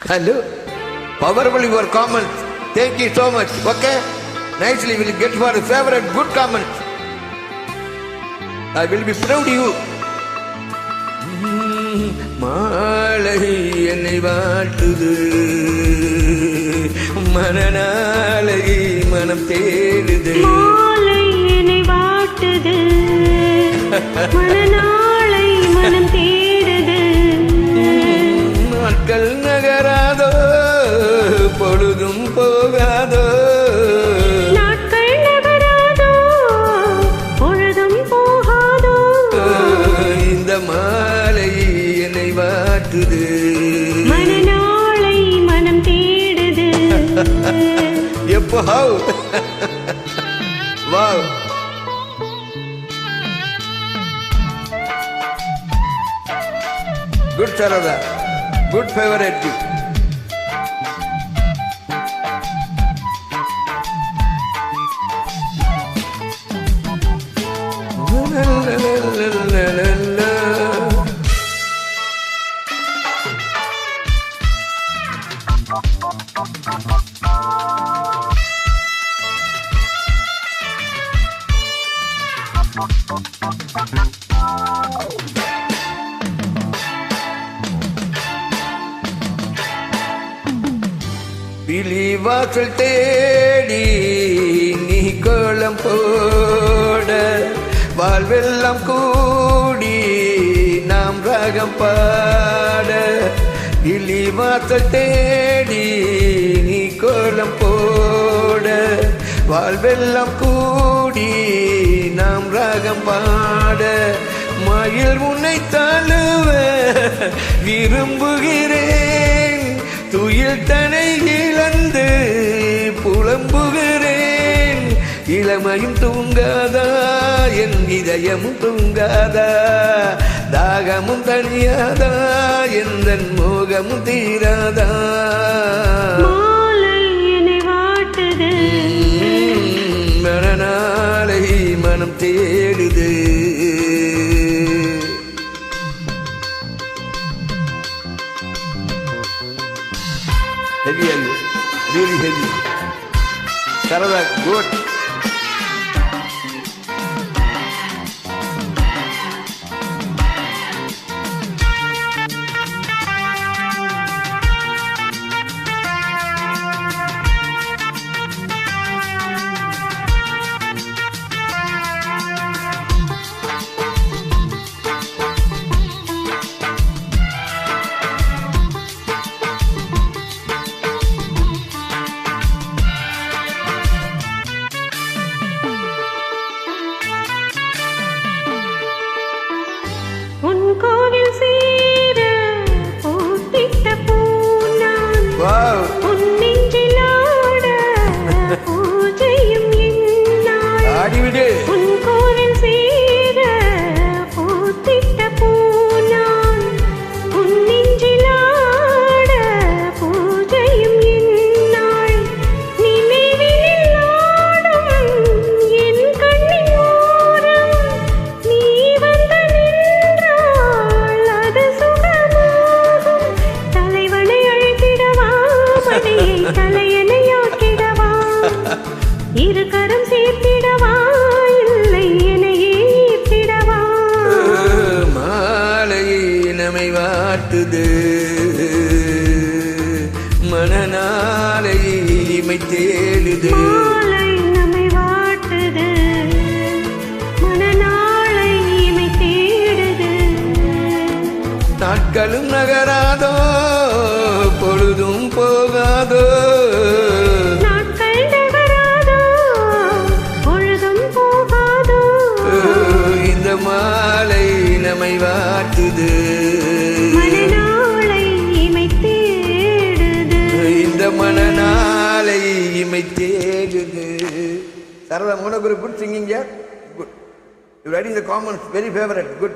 Hello. Powerful your comments. Thank you so much. Okay. Nicely will get for a favorite good comment. I will be proud of you. மாலை என்னை வாட்டுது, மனநாளை மனம் தேடுது. மாலை என்னை வாட்டுது, மனநாளை மனம் தேடுது. நாட்கள் நகராதோ, பொழுதும் போகாதோ. நாட்கள் நகராதோ, பொழுதும் போகாதோ. இந்த மாலை என்னை வாட்டுது, மனநாளை மனம் தேடுது. எப்போ wow. Good Sarada, good favorite. விழிவாசல் தேடி நீ கோலம் போட, வாழ்வெல்லாம் கூடி நாம் ராகம் பாட. விழிவாசல் தேடி நீ கோலம் போட, வாழ்வெல்லாம் கூடி நாம் ராகம் பாட. மயில் உன்னை தழுவ விரும்புகிறேன், துயில் தனை இழந்து புலம்புகிறேன். இளமையும் தூங்காதா, என் இதயமும் தூங்காதா. தாகமும் தனியாதா, எந்த மோகமும் தீராதா. மாலை என்னை வாட்டுது, மனநாளை மனம் தேடுது. Heavy, heavy, really heavy. Sarada, good. உன் கோவில் சேர போட்டிட்ட பூனான். Wow. உன் நெஞ்சில் ஆட பூஜையும் என்னாள். ஆடிவிடு. உன் கோவில் சேர போட்டிட்ட பூனான். உன் நெஞ்சில் ஆட பூஜையும் என்னாள். நினைவினில் ஆடும் என் கண்ணின் ஓரம் நீ வந்து நின்றாள், அது சுகமாகும். தலைவனை அழைத்திடவா, மடியை தலையணையாக்கிடவா. இரு கரம் சேர்த்திடவா, இல்லை என்னையே ஈர்த்திடவா. மாலையை நம்மை வாட்டுது, மனநாளை இமை தேடுது. மாலை நம்மை வாட்டுது, மனநாளை இமை தேடுது. நாட்களும் நகராதோ, பொழுதும் போகாதோ. நாட்கள் நகராதோ, பொழுதும் போகாதோ. இந்த மாலை நம்மை வாட்டுது, மனநாளை இமை தேடுது. இந்த மனநாளை இமை தேடுது. Sarada, Monoguru, good singing, yeah? Good. You're writing the comments, very favorite, good.